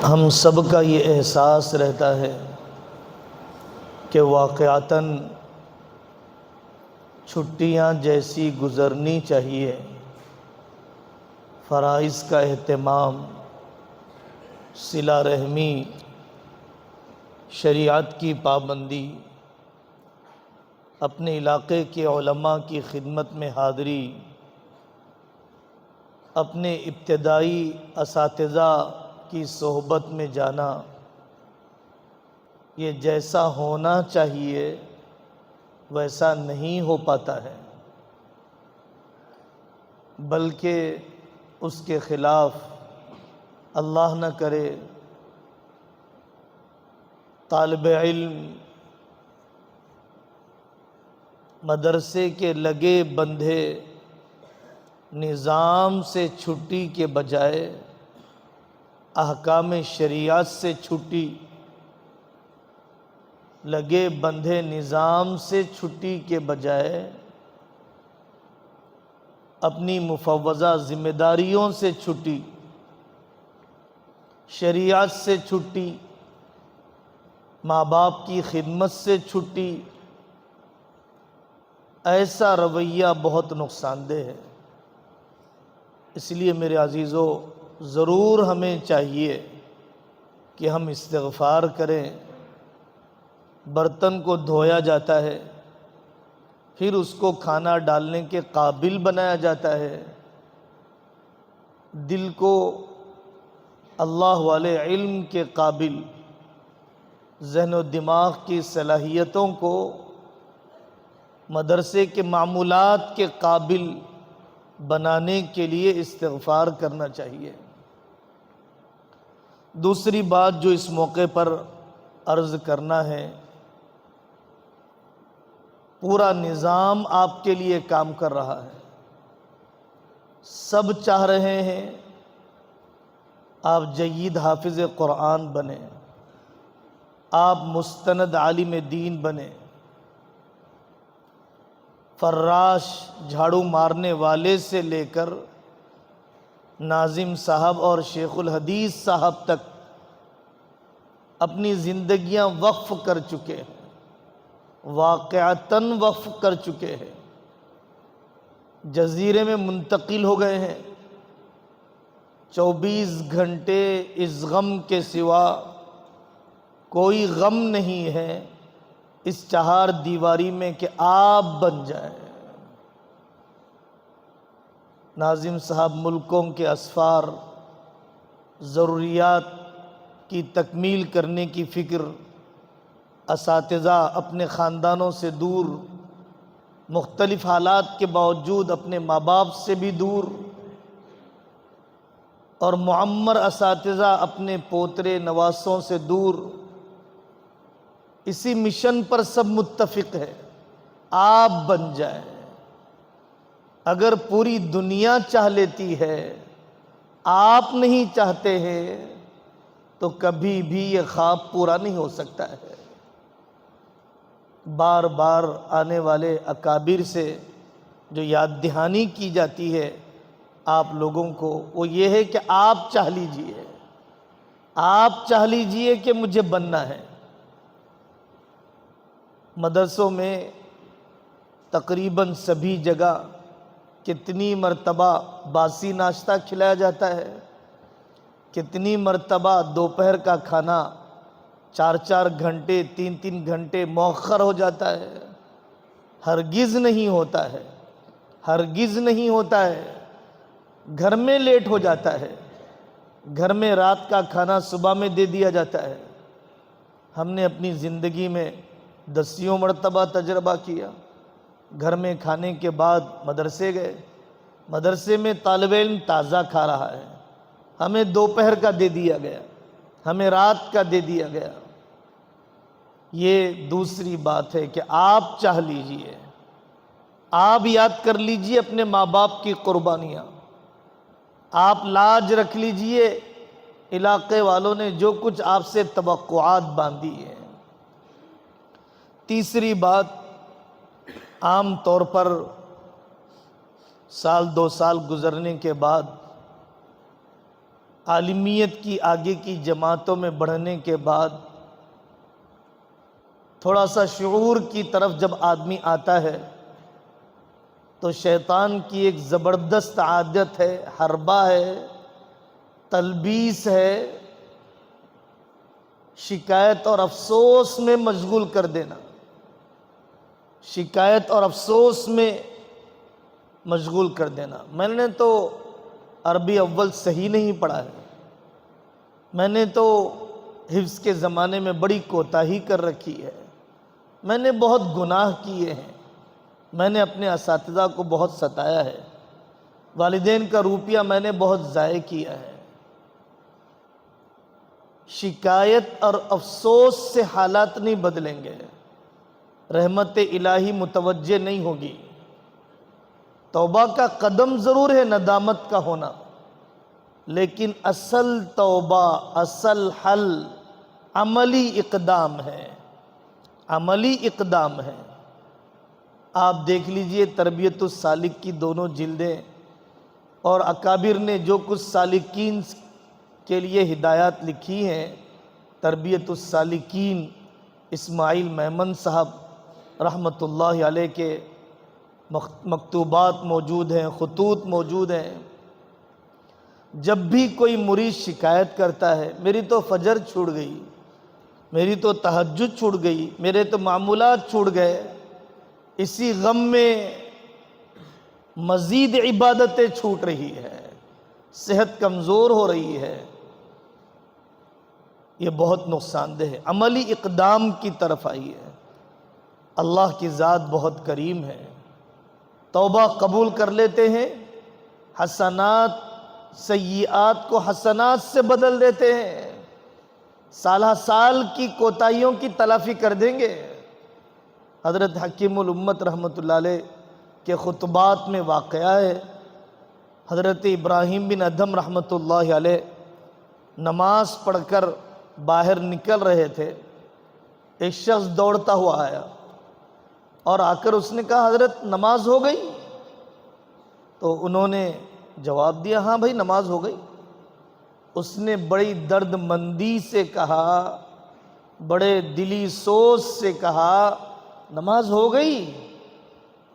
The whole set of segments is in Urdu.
ہم سب کا یہ احساس رہتا ہے کہ واقعتاً چھٹیاں جیسی گزرنی چاہیے، فرائض کا اہتمام، صلہ رحمی، شریعت کی پابندی، اپنے علاقے کے علماء کی خدمت میں حاضری، اپنے ابتدائی اساتذہ کی صحبت میں جانا، یہ جیسا ہونا چاہیے ویسا نہیں ہو پاتا ہے، بلکہ اس کے خلاف اللہ نہ کرے طالب علم مدرسے کے لگے بندھے نظام سے چھٹی کے بجائے احکام شریعت سے چھٹی، لگے بندھے نظام سے چھٹی کے بجائے اپنی مفوضہ ذمہ داریوں سے چھٹی، شریعت سے چھٹی، ماں باپ کی خدمت سے چھٹی، ایسا رویہ بہت نقصان دہ ہے۔ اس لیے میرے عزیزو، ضرور ہمیں چاہیے کہ ہم استغفار کریں۔ برتن کو دھویا جاتا ہے، پھر اس کو کھانا ڈالنے کے قابل بنایا جاتا ہے، دل کو اللہ والے علم کے قابل، ذہن و دماغ کی صلاحیتوں کو مدرسے کے معمولات کے قابل بنانے کے لیے استغفار کرنا چاہیے۔ دوسری بات جو اس موقع پر عرض کرنا ہے، پورا نظام آپ کے لیے کام کر رہا ہے، سب چاہ رہے ہیں آپ جید حافظ قرآن بنیں، آپ مستند عالم دین بنیں، فراش جھاڑو مارنے والے سے لے کر ناظم صاحب اور شیخ الحدیث صاحب تک اپنی زندگیاں وقف کر چکے ہیں، واقعتاً وقف کر چکے ہیں، جزیرے میں منتقل ہو گئے ہیں۔ 24 گھنٹے اس غم کے سوا کوئی غم نہیں ہے اس چہار دیواری میں کہ آپ بن جائیں۔ ناظم صاحب ملکوں کے اسفار، ضروریات کی تکمیل کرنے کی فکر، اساتذہ اپنے خاندانوں سے دور، مختلف حالات کے باوجود اپنے ماں باپ سے بھی دور، اور معمر اساتذہ اپنے پوترے نواسوں سے دور، اسی مشن پر سب متفق ہے، آپ بن جائیں۔ اگر پوری دنیا چاہ لیتی ہے، آپ نہیں چاہتے ہیں تو کبھی بھی یہ خواب پورا نہیں ہو سکتا ہے۔ بار بار آنے والے اکابر سے جو یاد دہانی کی جاتی ہے آپ لوگوں کو، وہ یہ ہے کہ آپ چاہ لیجئے، آپ چاہ لیجئے کہ مجھے بننا ہے۔ مدرسوں میں تقریباً سبھی جگہ کتنی مرتبہ باسی ناشتہ کھلایا جاتا ہے، کتنی مرتبہ دوپہر کا کھانا 4 گھنٹے 3 گھنٹے مؤخر ہو جاتا ہے۔ ہرگز نہیں ہوتا ہے، ہرگز نہیں ہوتا ہے۔ گھر میں لیٹ ہو جاتا ہے، گھر میں رات کا کھانا صبح میں دے دیا جاتا ہے۔ ہم نے اپنی زندگی میں 10 مرتبہ تجربہ کیا، گھر میں کھانے کے بعد مدرسے گئے، مدرسے میں طالب علم تازہ کھا رہا ہے، ہمیں دوپہر کا دے دیا گیا، ہمیں رات کا دے دیا گیا۔ یہ دوسری بات ہے کہ آپ چاہ لیجئے، آپ یاد کر لیجئے اپنے ماں باپ کی قربانیاں، آپ لاج رکھ لیجئے علاقے والوں نے جو کچھ آپ سے توقعات باندھی ہیں۔ تیسری بات، عام طور پر 1 2 سال گزرنے کے بعد عالمیت کی آگے کی جماعتوں میں بڑھنے کے بعد تھوڑا سا شعور کی طرف جب آدمی آتا ہے تو شیطان کی ایک زبردست عادت ہے، حربہ ہے، تلبیس ہے، شکایت اور افسوس میں مشغول کر دینا، شکایت اور افسوس میں مشغول کر دینا۔ میں نے تو عربی اول صحیح نہیں پڑھا ہے، میں نے تو حفظ کے زمانے میں بڑی کوتاہی کر رکھی ہے، میں نے بہت گناہ کیے ہیں، میں نے اپنے اساتذہ کو بہت ستایا ہے، والدین کا روپیہ میں نے بہت ضائع کیا ہے۔ شکایت اور افسوس سے حالات نہیں بدلیں گے، رحمت الہی متوجہ نہیں ہوگی۔ توبہ کا قدم ضرور ہے ندامت کا ہونا، لیکن اصل توبہ، اصل حل عملی اقدام ہے، عملی اقدام ہے۔ آپ دیکھ لیجئے تربیت السالک کی دونوں جلدیں، اور اکابر نے جو کچھ سالکین کے لیے ہدایات لکھی ہیں، تربیت السالکین اسماعیل میمن صاحب رحمۃ اللہ علیہ کے مکتوبات موجود ہیں، خطوط موجود ہیں۔ جب بھی کوئی مرید شکایت کرتا ہے، میری تو فجر چھوٹ گئی، میری تو تہجد چھوٹ گئی، میرے تو معمولات چھوٹ گئے، اسی غم میں مزید عبادتیں چھوٹ رہی ہے، صحت کمزور ہو رہی ہے، یہ بہت نقصان دہ ہے۔ عملی اقدام کی طرف آئی ہے۔ اللہ کی ذات بہت کریم ہے، توبہ قبول کر لیتے ہیں، حسنات سیئات کو حسنات سے بدل دیتے ہیں، سالہ سال کی کوتاہیوں کی تلافی کر دیں گے۔ حضرت حکیم الامت رحمۃ اللہ علیہ کے خطبات میں واقعہ ہے، حضرت ابراہیم بن ادھم رحمۃ اللہ علیہ نماز پڑھ کر باہر نکل رہے تھے، ایک شخص دوڑتا ہوا آیا اور آ کر اس نے کہا حضرت نماز ہو گئی؟ تو انہوں نے جواب دیا ہاں بھائی نماز ہو گئی۔ اس نے بڑی درد مندی سے کہا، بڑے دلی سوز سے کہا نماز ہو گئی؟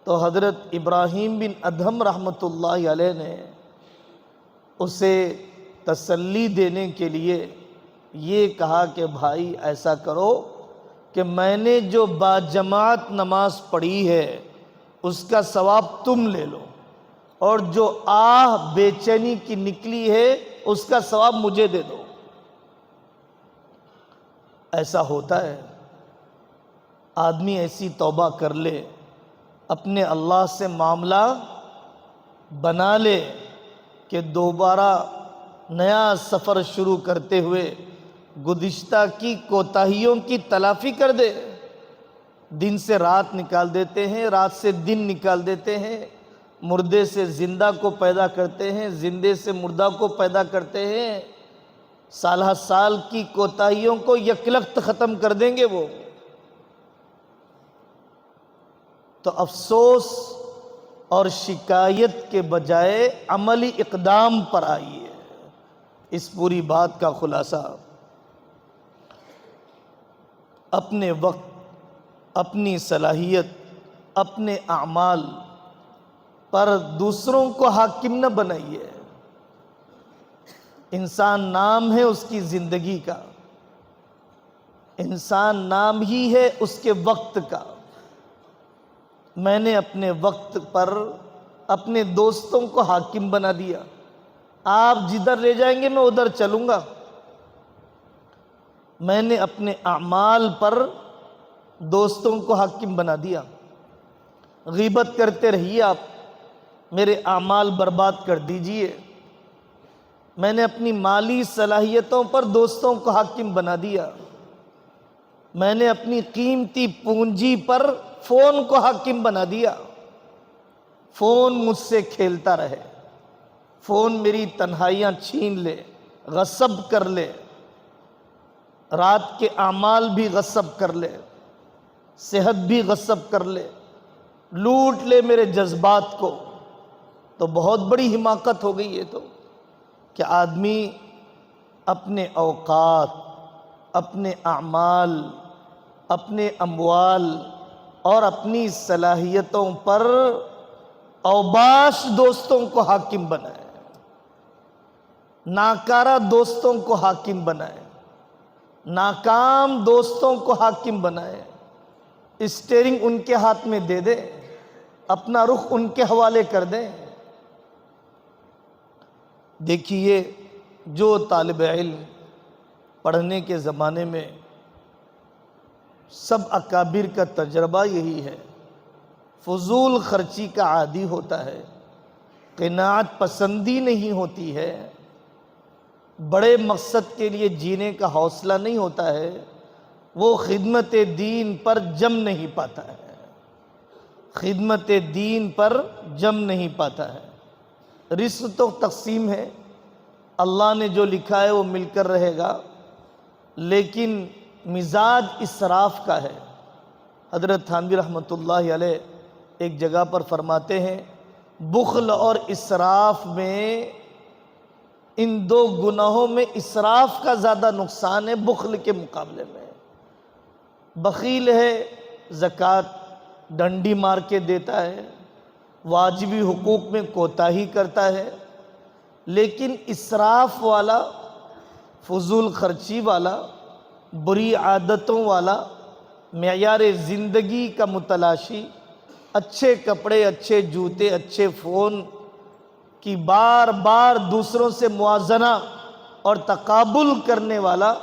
تو حضرت ابراہیم بن ادھم رحمۃ اللہ علیہ نے اسے تسلی دینے کے لیے یہ کہا کہ بھائی ایسا کرو کہ میں نے جو باجماعت نماز پڑھی ہے اس کا ثواب تم لے لو، اور جو آہ بے چینی کی نکلی ہے اس کا ثواب مجھے دے دو۔ ایسا ہوتا ہے، آدمی ایسی توبہ کر لے، اپنے اللہ سے معاملہ بنا لے کہ دوبارہ نیا سفر شروع کرتے ہوئے گزشتہ کی کوتاہیوں کی تلافی کر دے۔ دن سے رات نکال دیتے ہیں، رات سے دن نکال دیتے ہیں، مردے سے زندہ کو پیدا کرتے ہیں، زندے سے مردہ کو پیدا کرتے ہیں، سالہ سال کی کوتاہیوں کو یکلخت ختم کر دیں گے وہ۔ تو افسوس اور شکایت کے بجائے عملی اقدام پر آئیے۔ اس پوری بات کا خلاصہ اپنے وقت، اپنی صلاحیت، اپنے اعمال پر دوسروں کو حاکم نہ بنائیے۔ انسان نام ہے اس کی زندگی کا، انسان نام ہی ہے اس کے وقت کا۔ میں نے اپنے وقت پر اپنے دوستوں کو حاکم بنا دیا، آپ جدھر لے جائیں گے میں ادھر چلوں گا۔ میں نے اپنے اعمال پر دوستوں کو حاکم بنا دیا، غیبت کرتے رہیے آپ، میرے اعمال برباد کر دیجئے۔ میں نے اپنی مالی صلاحیتوں پر دوستوں کو حاکم بنا دیا، میں نے اپنی قیمتی پونجی پر فون کو حاکم بنا دیا۔ فون مجھ سے کھیلتا رہے، فون میری تنہائیاں چھین لے، غصب کر لے، رات کے اعمال بھی غصب کر لے، صحت بھی غصب کر لے، لوٹ لے میرے جذبات کو، تو بہت بڑی حماقت ہو گئی ہے تو کہ آدمی اپنے اوقات، اپنے اعمال، اپنے اموال اور اپنی صلاحیتوں پر اوباش دوستوں کو حاکم بنائے، ناکارہ دوستوں کو حاکم بنائے، ناکام دوستوں کو حاکم بنائے، اسٹیئرنگ ان کے ہاتھ میں دے دے، اپنا رخ ان کے حوالے کر دیں۔ دیکھیے، جو طالب علم پڑھنے کے زمانے میں سب اکابر کا تجربہ یہی ہے، فضول خرچی کا عادی ہوتا ہے، قناعت پسندی نہیں ہوتی ہے، بڑے مقصد کے لیے جینے کا حوصلہ نہیں ہوتا ہے، وہ خدمت دین پر جم نہیں پاتا ہے، خدمت دین پر جم نہیں پاتا ہے۔ رزق تو تقسیم ہے، اللہ نے جو لکھا ہے وہ مل کر رہے گا، لیکن مزاج اسراف کا ہے۔ حضرت تھانوی رحمۃ اللہ علیہ ایک جگہ پر فرماتے ہیں، بخل اور اسراف میں، ان دو گناہوں میں اسراف کا زیادہ نقصان ہے بخل کے مقابلے میں۔ بخیل ہے، زکوٰۃ ڈنڈی مار کے دیتا ہے، واجبی حقوق میں کوتاہی کرتا ہے، لیکن اسراف والا، فضول خرچی والا، بری عادتوں والا، معیار زندگی کا متلاشی، اچھے کپڑے، اچھے جوتے، اچھے فون کی بار بار دوسروں سے موازنہ اور تقابل کرنے والا،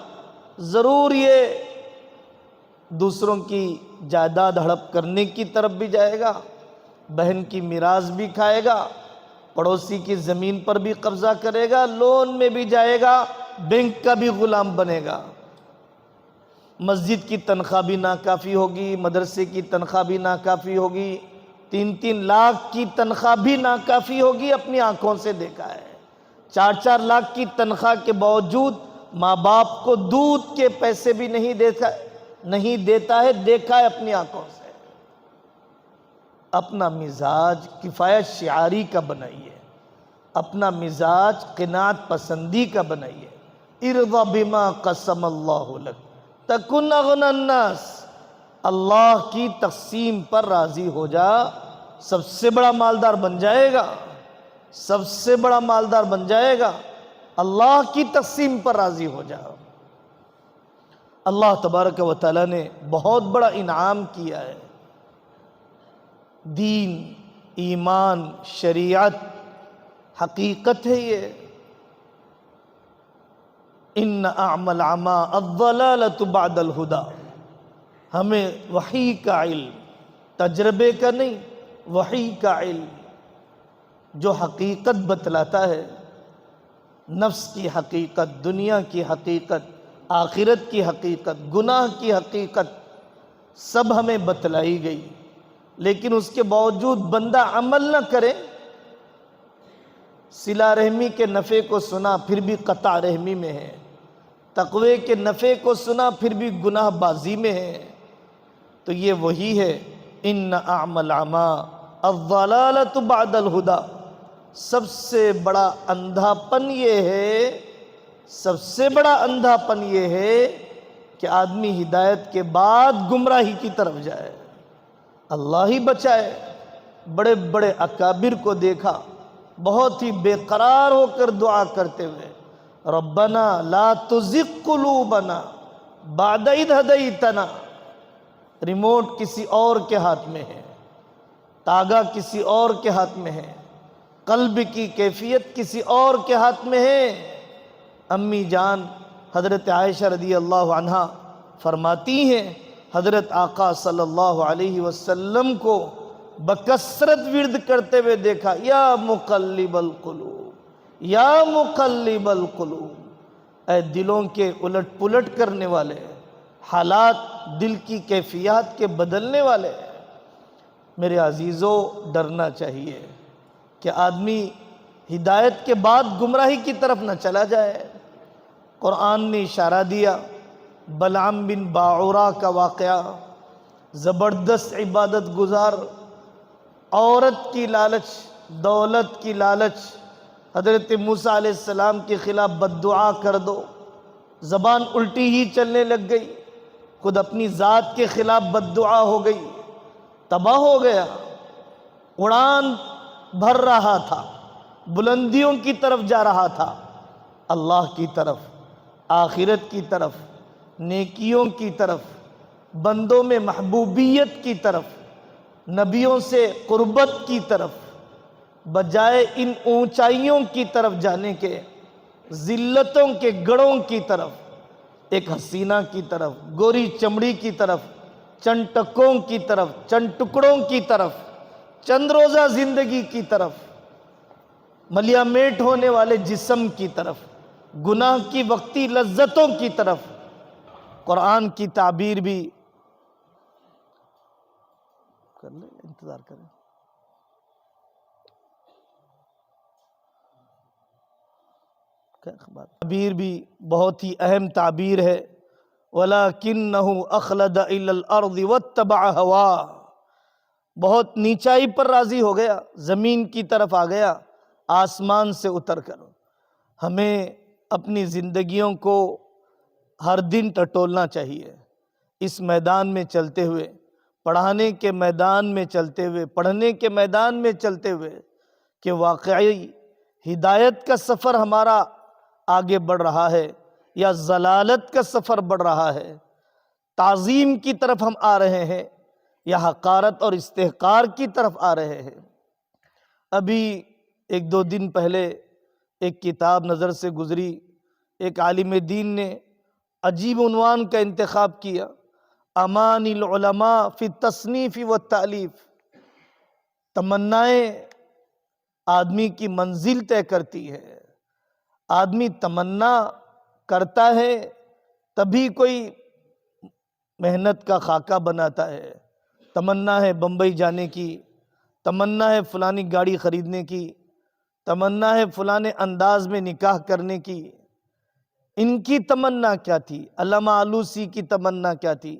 ضرور یہ دوسروں کی جائیداد ہڑپ کرنے کی طرف بھی جائے گا، بہن کی میراث بھی کھائے گا، پڑوسی کی زمین پر بھی قبضہ کرے گا، لون میں بھی جائے گا، بینک کا بھی غلام بنے گا، مسجد کی تنخواہ بھی ناکافی ہوگی، مدرسے کی تنخواہ بھی ناکافی ہوگی، 3-3 لاکھ کی تنخواہ بھی ناکافی ہوگی، اپنی آنکھوں سے دیکھا ہے۔ 4-4 لاکھ کی تنخواہ کے باوجود ماں باپ کو دودھ کے پیسے بھی نہیں دیتا ہے، دیکھا ہے اپنی آنکھوں سے۔ اپنا مزاج کفایت شعاری کا بنائیے، اپنا مزاج قناعت پسندی کا بنائیے۔ ارض بما قسم اللہ لک تکن اغنی الناس، اللہ کی تقسیم پر راضی ہو جا، سب سے بڑا مالدار بن جائے گا، سب سے بڑا مالدار بن جائے گا۔ اللہ کی تقسیم پر راضی ہو جا۔ اللہ تبارک و تعالیٰ نے بہت بڑا انعام کیا ہے، دین، ایمان، شریعت، حقیقت ہے یہ۔ ان اعمی العمی الضلالۃ بعد الہدی، ہمیں وحی کا علم، تجربے کا نہیں، وحی کا علم جو حقیقت بتلاتا ہے، نفس کی حقیقت، دنیا کی حقیقت، آخرت کی حقیقت، گناہ کی حقیقت، سب ہمیں بتلائی گئی، لیکن اس کے باوجود بندہ عمل نہ کرے۔ صلہ رحمی کے نفع کو سنا پھر بھی قطع رحمی میں ہے، تقوی کے نفع کو سنا پھر بھی گناہ بازی میں ہے، تو یہ وہی ہے، ان اعمی العمی الضلالۃ بعد الہدی۔ سب سے بڑا اندھا پن یہ ہے، سب سے بڑا اندھا پن یہ ہے کہ آدمی ہدایت کے بعد گمراہی کی طرف جائے۔ اللہ ہی بچائے۔ بڑے بڑے اکابر کو دیکھا بہت ہی بے قرار ہو کر دعا کرتے ہوئے، ربنا لا تزغ قلوبنا بعد اذ ہدیتنا۔ ریموٹ کسی اور کے ہاتھ میں ہے، تاگا کسی اور کے ہاتھ میں ہے، قلب کی کیفیت کسی اور کے ہاتھ میں ہے۔ امی جان حضرت عائشہ رضی اللہ عنہا فرماتی ہیں، حضرت آقا صلی اللہ علیہ وسلم کو بکثرت ورد کرتے ہوئے دیکھا، یا مقلب القلوب، یا مقلب القلوب، اے دلوں کے الٹ پلٹ کرنے والے، حالات دل کی کیفیات کے بدلنے والے۔ میرے عزیزو، ڈرنا چاہیے کہ آدمی ہدایت کے بعد گمراہی کی طرف نہ چلا جائے۔ قرآن نے اشارہ دیا، بلعام بن باعورہ کا واقعہ، زبردست عبادت گزار، عورت کی لالچ، دولت کی لالچ، حضرت موسیٰ علیہ السلام کے خلاف بد دعا کر دو، زبان الٹی ہی چلنے لگ گئی، خود اپنی ذات کے خلاف بد دعا ہو گئی، تباہ ہو گیا، اڑان بھر رہا تھا، بلندیوں کی طرف جا رہا تھا، اللہ کی طرف، آخرت کی طرف، نیکیوں کی طرف، بندوں میں محبوبیت کی طرف، نبیوں سے قربت کی طرف، بجائے ان اونچائیوں کی طرف جانے کے، ذلتوں کے گڑھوں کی طرف، ایک حسینہ کی طرف، گوری چمڑی کی طرف، چند ٹکوں کی طرف، چند ٹکڑوں کی طرف، چند روزہ زندگی کی طرف، ملیا میٹ ہونے والے جسم کی طرف، گناہ کی وقتی لذتوں کی طرف. قرآن کی تعبیر بھی کر لیں، انتظار کریں. تعبیر بھی بہت ہی اہم تعبیر ہے. وَلَكِنَّهُ أَخْلَدَ إِلَى الْأَرْضِ وَاتَّبَعَ هَوَاهُ. بہت نیچائی پر راضی ہو گیا، زمین کی طرف آ گیا آسمان سے اتر کر. ہمیں اپنی زندگیوں کو ہر دن ٹٹولنا چاہیے، اس میدان میں چلتے ہوئے، پڑھانے کے میدان میں چلتے ہوئے، پڑھنے کے میدان میں چلتے ہوئے، کہ واقعی ہدایت کا سفر ہمارا آگے بڑھ رہا ہے یا ضلالت کا سفر بڑھ رہا ہے، تعظیم کی طرف ہم آ رہے ہیں یا حقارت اور استحقار کی طرف آ رہے ہیں. ابھی ایک دو دن پہلے ایک کتاب نظر سے گزری، ایک عالم دین نے عجیب عنوان کا انتخاب کیا، امان العلماء فی التصنیف والتالیف. تمنائیں آدمی کی منزل طے کرتی ہے. آدمی تمنا کرتا ہے تبھی کوئی محنت کا خاکہ بناتا ہے. تمنا ہے بمبئی جانے کی، تمنا ہے فلانی گاڑی خریدنے کی، تمنا ہے فلانے انداز میں نکاح کرنے کی. ان کی تمنا کیا تھی؟ علامہ آلوسی کی تمنا کیا تھی؟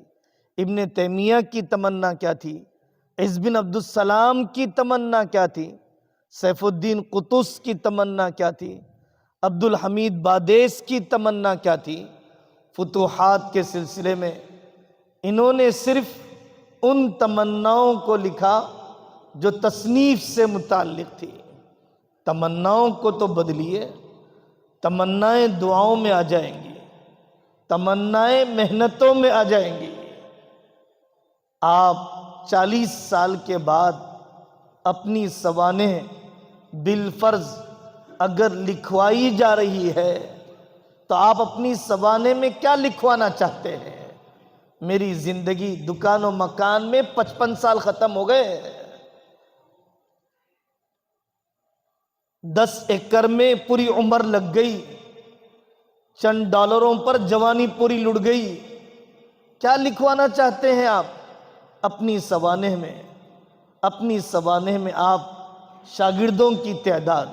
ابن تیمیہ کی تمنا کیا تھی؟ عز بن عبد السلام کی تمنا کیا تھی؟ سیف الدین قطز کی تمنا کیا تھی؟ عبد الحمید بادیس کی تمنا کیا تھی؟ فتوحات کے سلسلے میں انہوں نے صرف ان تمناؤں کو لکھا جو تصنیف سے متعلق تھی. تمناؤں کو تو بدلیے، تمنائیں دعاؤں میں آ جائیں گی، تمنائیں محنتوں میں آ جائیں گی. آپ 40 سال کے بعد اپنی سوانح بالفرض اگر لکھوائی جا رہی ہے تو آپ اپنی سوانح میں کیا لکھوانا چاہتے ہیں؟ میری زندگی دکان و مکان میں 55 سال ختم ہو گئے، 10 ایکڑ میں پوری عمر لگ گئی، چند ڈالروں پر جوانی پوری لٹ گئی. کیا لکھوانا چاہتے ہیں آپ اپنی سوانح میں؟ اپنی سوانح میں آپ شاگردوں کی تعداد،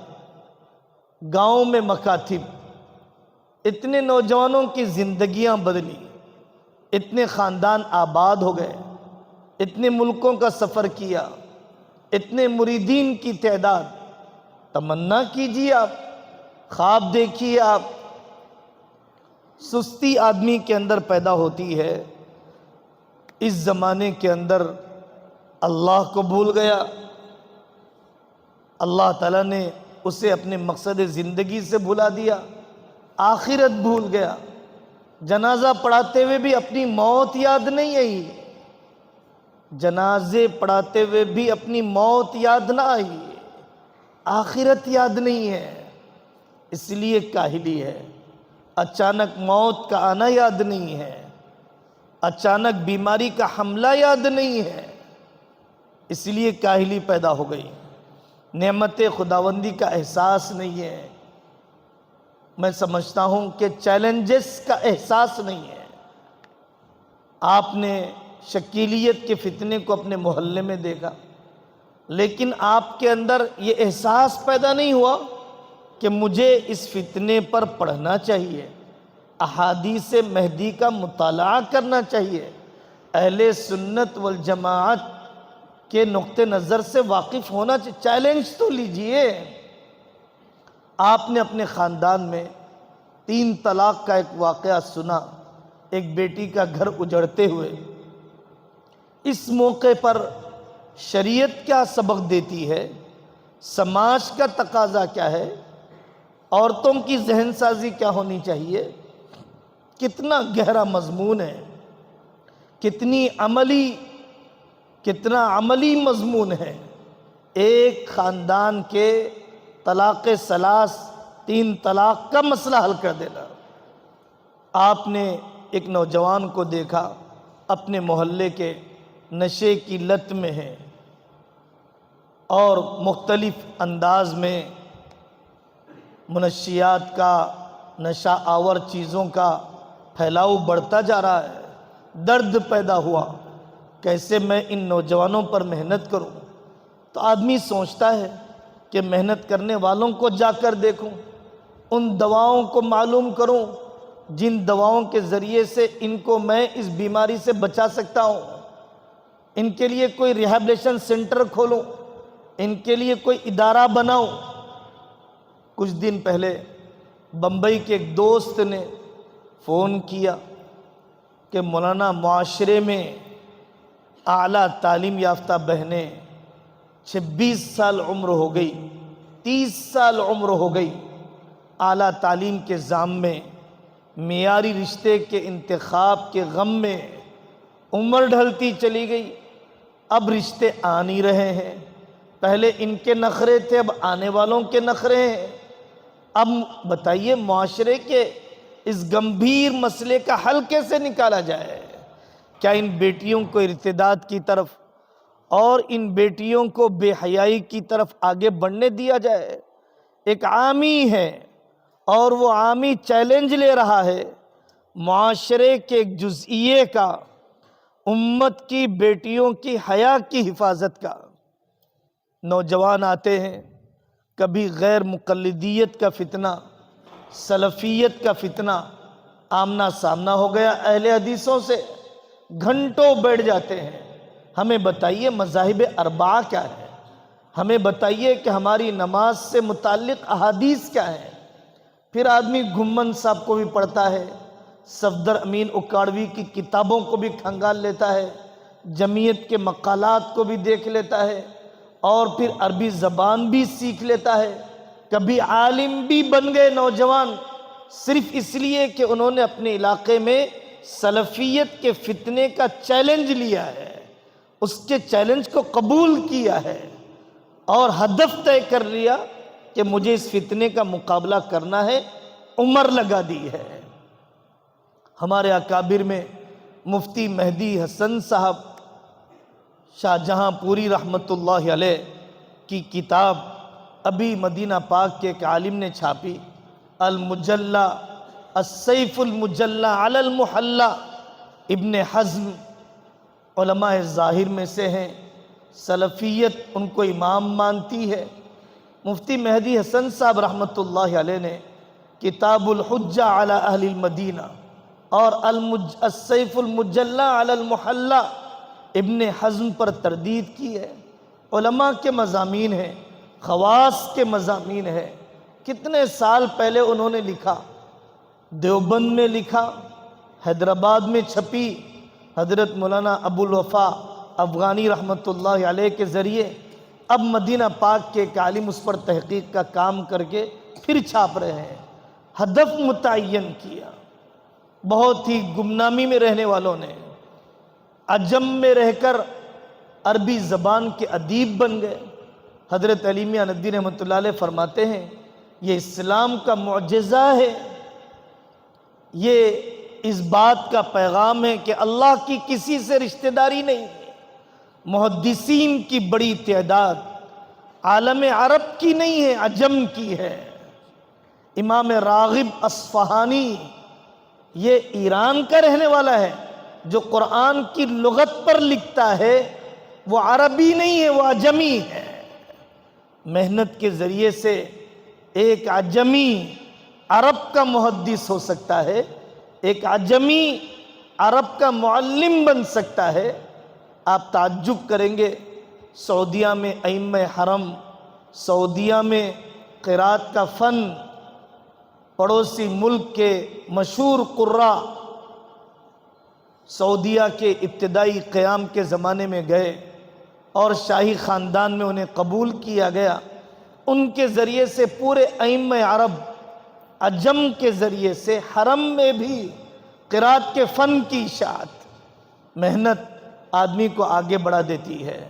گاؤں میں مکاتب، اتنے نوجوانوں کی زندگیاں بدلی، اتنے خاندان آباد ہو گئے، اتنے ملکوں کا سفر کیا، اتنے مریدین کی تعداد. تمنا کیجیے، آپ خواب دیکھیے. آپ سستی آدمی کے اندر پیدا ہوتی ہے. اس زمانے کے اندر اللہ کو بھول گیا، اللہ تعالیٰ نے اسے اپنے مقصد زندگی سے بھلا دیا، آخرت بھول گیا. جنازہ پڑھاتے ہوئے بھی اپنی موت یاد نہیں آئی، جنازے پڑھاتے ہوئے بھی اپنی موت یاد نہ آئی، آخرت یاد نہیں ہے. اس لیے کاہلی ہے. اچانک موت کا آنا یاد نہیں ہے، اچانک بیماری کا حملہ یاد نہیں ہے، اس لیے کاہلی پیدا ہو گئی. نعمت خداوندی کا احساس نہیں ہے. میں سمجھتا ہوں کہ چیلنجز کا احساس نہیں ہے. آپ نے شکیلیت کے فتنے کو اپنے محلے میں دیکھا، لیکن آپ کے اندر یہ احساس پیدا نہیں ہوا کہ مجھے اس فتنے پر پڑھنا چاہیے، احادیث مہدی کا مطالعہ کرنا چاہیے، اہل سنت والجماعت کے نقطہ نظر سے واقف ہونا چاہیے. چیلنج تو لیجئے. آپ نے اپنے خاندان میں 3 طلاق کا ایک واقعہ سنا، ایک بیٹی کا گھر اجڑتے ہوئے۔ اس موقع پر شریعت کیا سبق دیتی ہے، سماج کا تقاضا کیا ہے، عورتوں کی ذہن سازی کیا ہونی چاہیے، کتنا گہرا مضمون ہے، کتنا عملی مضمون ہے۔ ایک خاندان کے طلاق ثلاث، 3 طلاق کا مسئلہ حل کر دینا۔ آپ نے ایک نوجوان کو دیکھا، اپنے محلے کے نشے کی لت میں ہے اور مختلف انداز میں منشیات کا، نشہ آور چیزوں کا پھیلاؤ بڑھتا جا رہا ہے۔ درد پیدا ہوا، کیسے میں ان نوجوانوں پر محنت کروں؟ تو آدمی سوچتا ہے کہ محنت کرنے والوں کو جا کر دیکھوں، ان دواؤں کو معلوم کروں جن دواؤں کے ذریعے سے ان کو میں اس بیماری سے بچا سکتا ہوں، ان کے لیے کوئی ریہیبلیشن سینٹر کھولوں، ان کے لیے کوئی ادارہ بناؤں۔ کچھ دن پہلے بمبئی کے ایک دوست نے فون کیا کہ مولانا، معاشرے میں اعلیٰ تعلیم یافتہ بہنیں 26 سال عمر ہو گئی، 30 سال عمر ہو گئی، اعلیٰ تعلیم کے ضام میں، معیاری رشتے کے انتخاب کے غم میں عمر ڈھلتی چلی گئی، اب رشتے آ نہیں رہے ہیں۔ پہلے ان کے نخرے تھے، اب آنے والوں کے نخرے ہیں۔ اب بتائیے معاشرے کے اس گمبھیر مسئلے کا حل کیسے نکالا جائے؟ کیا ان بیٹیوں کو ارتداد کی طرف اور ان بیٹیوں کو بے حیائی کی طرف آگے بڑھنے دیا جائے؟ ایک عامی ہے اور وہ عامی چیلنج لے رہا ہے معاشرے کے ایک جزئیے کا، امت کی بیٹیوں کی حیا کی حفاظت کا۔ نوجوان آتے ہیں، کبھی غیر مقلدیت کا فتنہ، سلفیت کا فتنہ آمنا سامنا ہو گیا اہل حدیثوں سے، گھنٹوں بیٹھ جاتے ہیں۔ ہمیں بتائیے مذاہب اربعہ کیا ہے، ہمیں بتائیے کہ ہماری نماز سے متعلق احادیث کیا ہیں۔ پھر آدمی گھمن صاحب کو بھی پڑھتا ہے، صفدر امین اکاڑوی کی کتابوں کو بھی کھنگال لیتا ہے، جمعیت کے مقالات کو بھی دیکھ لیتا ہے، اور پھر عربی زبان بھی سیکھ لیتا ہے۔ کبھی عالم بھی بن گئے نوجوان، صرف اس لیے کہ انہوں نے اپنے علاقے میں سلفیت کے فتنے کا چیلنج لیا ہے، اس کے چیلنج کو قبول کیا ہے اور ہدف طے کر لیا کہ مجھے اس فتنے کا مقابلہ کرنا ہے، عمر لگا دی ہے۔ ہمارے اکابر میں مفتی مہدی حسن صاحب شاہجہاں پوری رحمت اللہ علیہ کی کتاب ابھی مدینہ پاک کے ایک عالم نے چھاپی، المجلہ السیف المجلہ علی المحلہ۔ ابن حزم علماء ظاہر میں سے ہیں، سلفیت ان کو امام مانتی ہے۔ مفتی مہدی حسن صاحب رحمت اللہ علیہ نے کتاب الحجہ علی اہل المدینہ اور السیف المجلہ علی المحلہ ابن حزم پر تردید کی ہے۔ علماء کے مضامین ہیں، خواص کے مضامین ہیں۔ کتنے سال پہلے انہوں نے لکھا، دیوبند میں لکھا، حیدرآباد میں چھپی، حضرت مولانا ابو الوفا افغانی رحمت اللہ علیہ کے ذریعے، اب مدینہ پاک کے ایک عالم اس پر تحقیق کا کام کر کے پھر چھاپ رہے ہیں۔ ہدف متعین کیا، بہت ہی گمنامی میں رہنے والوں نے عجم میں رہ کر عربی زبان کے ادیب بن گئے۔ حضرت علی میاں ندوی رحمۃ اللہ علیہ فرماتے ہیں یہ اسلام کا معجزہ ہے، یہ اس بات کا پیغام ہے کہ اللہ کی کسی سے رشتہ داری نہیں ہے۔ محدثین کی بڑی تعداد عالم عرب کی نہیں ہے، عجم کی ہے۔ امام راغب اصفہانی یہ ایران کا رہنے والا ہے، جو قرآن کی لغت پر لکھتا ہے وہ عربی نہیں ہے، وہ عجمی ہے۔ محنت کے ذریعے سے ایک عجمی عرب کا محدث ہو سکتا ہے، ایک عجمی عرب کا معلم بن سکتا ہے۔ آپ تعجب کریں گے، سعودیہ میں ائمہ حرم، سعودیہ میں قرات کا فن پڑوسی ملک کے مشہور قراء سعودیہ کے ابتدائی قیام کے زمانے میں گئے اور شاہی خاندان میں انہیں قبول کیا گیا. ان کے ذریعے سے پورے ائمہ عرب عجم کے ذریعے سے حرم میں بھی قرات کے فن کی اشاعت. محنت آدمی کو آگے بڑھا دیتی ہے.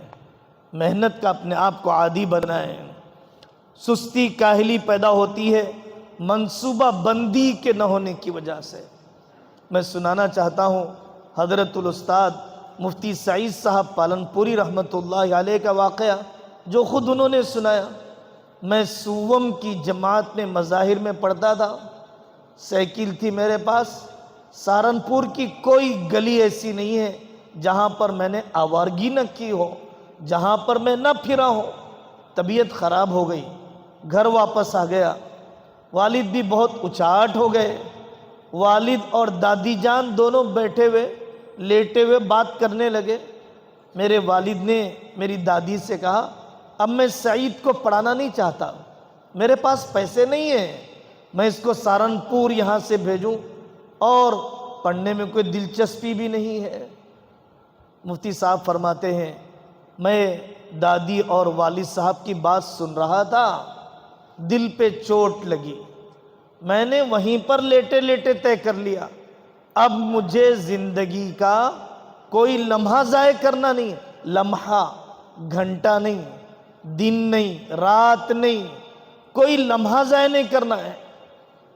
محنت کا اپنے آپ کو عادی بنائیں. سستی کاہلی پیدا ہوتی ہے منصوبہ بندی کے نہ ہونے کی وجہ سے. میں سنانا چاہتا ہوں حضرت الاستاذ مفتی سعید صاحب پالن پوری رحمۃ اللہ علیہ کا واقعہ جو خود انہوں نے سنایا. میں سوم کی جماعت میں مظاہر میں پڑھتا تھا. سائیکل تھی میرے پاس. سہارنپور کی کوئی گلی ایسی نہیں ہے جہاں پر میں نے آوارگی نہ کی ہو, جہاں پر میں نہ پھرا ہوں. طبیعت خراب ہو گئی, گھر واپس آ گیا. والد بھی بہت اچاٹ ہو گئے. والد اور دادی جان دونوں بیٹھے ہوئے لیٹے ہوئے بات کرنے لگے. میرے والد نے میری دادی سے کہا اب میں سعید کو پڑھانا نہیں چاہتا, میرے پاس پیسے نہیں ہیں, میں اس کو سہارنپور یہاں سے بھیجوں اور پڑھنے میں کوئی دلچسپی بھی نہیں ہے. مفتی صاحب فرماتے ہیں میں دادی اور والد صاحب کی بات سن رہا تھا, دل پہ چوٹ لگی. میں نے وہیں پر لیٹے لیٹے طے کر لیا اب مجھے زندگی کا کوئی لمحہ ضائع کرنا نہیں. لمحہ, گھنٹہ نہیں, دن نہیں, رات نہیں, کوئی لمحہ ضائع نہیں کرنا ہے.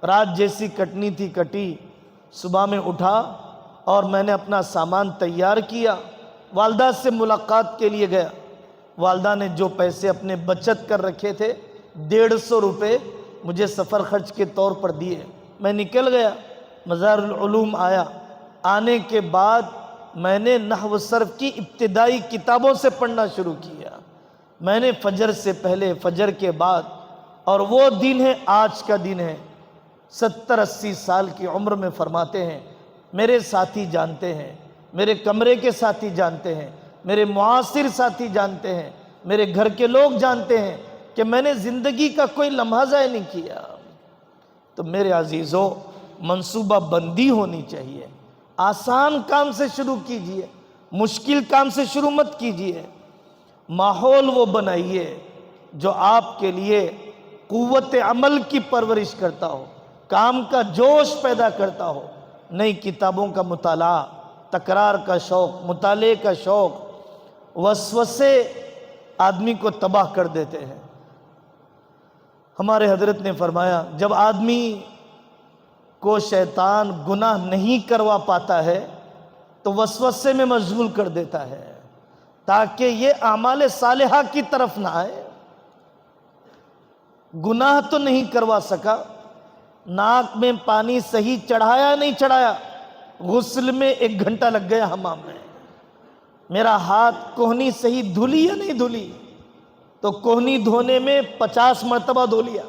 رات جیسی کٹنی تھی کٹی. صبح میں اٹھا اور میں نے اپنا سامان تیار کیا, والدہ سے ملاقات کے لیے گیا. والدہ نے جو پیسے اپنے بچت کر رکھے تھے 150 روپے مجھے سفر خرچ کے طور پر دیے. میں نکل گیا, مزار العلوم آیا. آنے کے بعد میں نے نحو صرف کی ابتدائی کتابوں سے پڑھنا شروع کیا. میں نے فجر سے پہلے, فجر کے بعد, اور وہ دن ہے آج کا دن ہے. 70-80 سال کی عمر میں فرماتے ہیں میرے ساتھی جانتے ہیں, میرے کمرے کے ساتھی جانتے ہیں, میرے معاصر ساتھی جانتے ہیں, میرے گھر کے لوگ جانتے ہیں کہ میں نے زندگی کا کوئی لمحہ ضائع نہیں کیا. تو میرے عزیزوں, منصوبہ بندی ہونی چاہیے. آسان کام سے شروع کیجئے, مشکل کام سے شروع مت کیجئے. ماحول وہ بنائیے جو آپ کے لیے قوت عمل کی پرورش کرتا ہو, کام کا جوش پیدا کرتا ہو. نئی کتابوں کا مطالعہ, تکرار کا شوق, مطالعے کا شوق, وسوسے آدمی کو تباہ کر دیتے ہیں. ہمارے حضرت نے فرمایا جب آدمی کو شیطان گناہ نہیں کروا پاتا ہے تو وسوسے میں مشغول کر دیتا ہے تاکہ یہ اعمال صالحہ کی طرف نہ آئے. گناہ تو نہیں کروا سکا, ناک میں پانی صحیح چڑھایا نہیں چڑھایا, غسل میں 1 گھنٹہ لگ گیا حمام میں. میرا ہاتھ کوہنی صحیح دھلی یا نہیں دھلی, تو کوہنی دھونے میں 50 مرتبہ دھو لیا,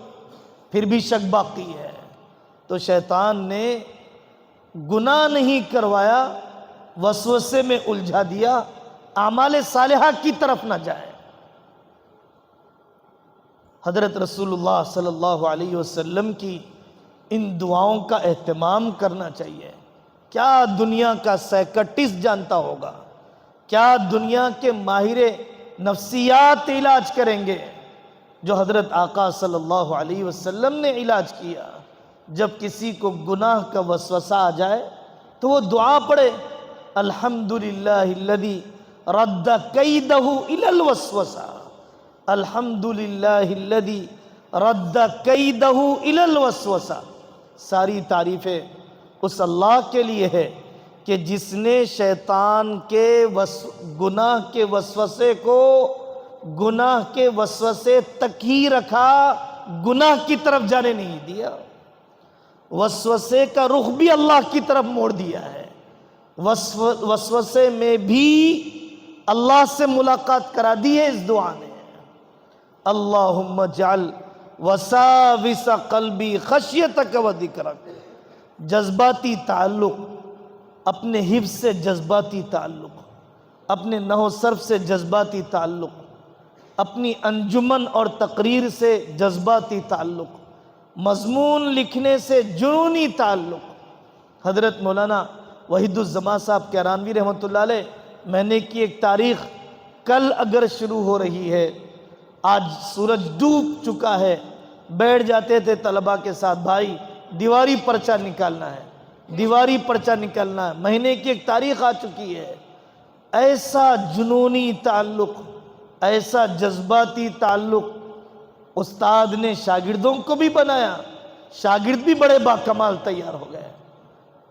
پھر بھی شک باقی ہے. تو شیطان نے گناہ نہیں کروایا, وسوسے میں الجھا دیا, اعمال صالحہ کی طرف نہ جائے. حضرت رسول اللہ صلی اللہ علیہ وسلم کی ان دعاؤں کا اہتمام کرنا چاہیے. کیا دنیا کا سائیکٹسٹ جانتا ہوگا, کیا دنیا کے ماہر نفسیات علاج کریں گے جو حضرت آقا صلی اللہ علیہ وسلم نے علاج کیا. جب کسی کو گناہ کا وسوسہ آ جائے تو وہ دعا پڑھے الحمدللہ الذی رد کیدہ الی الوسوسہ, الحمدللہ الذی رد کیدہ الی الوسوسہ. ساری تعریفیں اس اللہ کے لیے ہے کہ جس نے شیطان کے گناہ کے وسوسے کو گناہ کے وسوسے تک ہی رکھا, گناہ کی طرف جانے نہیں دیا. وسوسے کا رخ بھی اللہ کی طرف موڑ دیا ہے. وسوسے میں بھی اللہ سے ملاقات کرا دی ہے اس دعا نے. اللہم اجعل وساوس قلبی خشیتک و ذکرک. جذباتی تعلق, اپنے حفظ سے جذباتی تعلق, اپنے نحو صرف سے جذباتی تعلق, اپنی انجمن اور تقریر سے جذباتی تعلق، مضمون لکھنے سے جنونی تعلق۔ حضرت مولانا وحید الزمان صاحب کیرانوی رحمۃ اللہ علیہ، میں نے کی ایک تاریخ کل اگر شروع ہو رہی ہے، آج سورج ڈوب چکا ہے، بیٹھ جاتے تھے طلباء کے ساتھ، بھائی دیواری پرچہ نکالنا ہے، دیواری پرچہ نکالنا ہے، مہینے کی ایک تاریخ آ چکی ہے۔ ایسا جنونی تعلق، ایسا جذباتی تعلق استاد نے شاگردوں کو بھی بنایا، شاگرد بھی بڑے باکمال تیار ہو گئے۔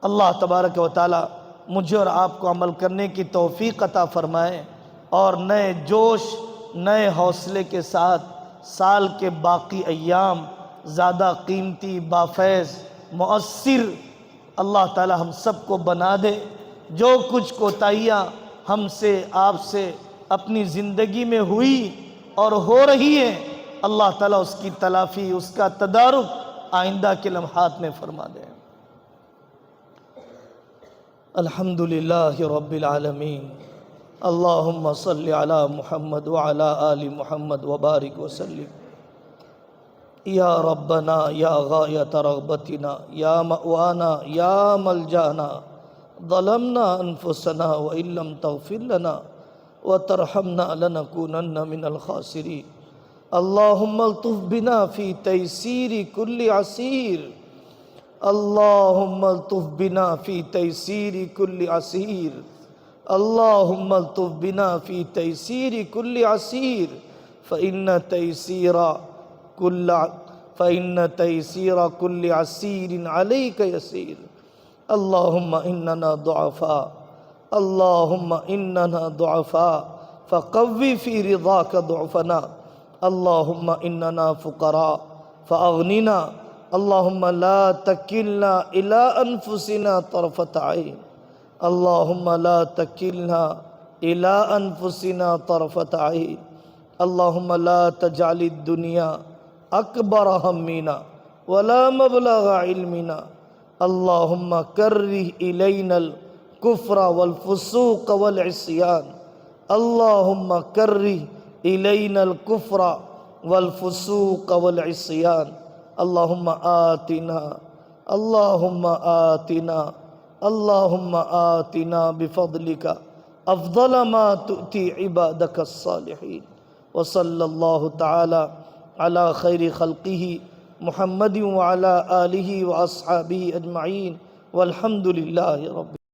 اللہ تبارک و تعالی مجھے اور آپ کو عمل کرنے کی توفیق عطا فرمائے، اور نئے جوش، نئے حوصلے کے ساتھ سال کے باقی ایام زیادہ قیمتی، بافیض، مؤثر اللہ تعالی ہم سب کو بنا دے۔ جو کچھ کوتاہیاں ہم سے، آپ سے اپنی زندگی میں ہوئی اور ہو رہی ہیں، اللہ تعالیٰ اس کی تلافی، اس کا تدارک آئندہ کے لمحات میں فرما دے۔ الحمدللہ رب العالمین، اللہم صلی علی محمد وعلی آل محمد وبارک وسلم۔ یا ربنا یا غایت رغبتنا یا مأوانا یا ملجانا، ظلمنا انفسنا وإن لم تغفر لنا وترحمنا لنكونن من الخاسرين۔ اللهم الطف بنا في تيسير كل عسير، اللهم الطف بنا في تيسير كل عسير، اللهم الطف بنا في تيسير كل عسير، فإن تيسير كل عسير عليك يسير۔ اللهم إننا ضعفاء، اللهم إننا ضعفاء فقو في رضاك ضعفنا، اللهم إننا فقراء فأغننا، اللهم لا تكلنا إلى أنفسنا طرفة عين، اللهم لا تكلنا إلى أنفسنا طرفة عين، اللهم لا تجعل الدنيا أكبر همنا ولا مبلغ علمنا، اللهم كره إلينا الكفر والفسوق والعصيان، اللهم كره إلينا الكفر والفسوق والعصيان، اللهم آتنا اللهم آتنا بفضلك أفضل ما تؤتي عبادك الصالحين۔ وصلى الله تعالى على خير خلقه محمد وعلى آله وأصحابه أجمعين، والحمد لله رب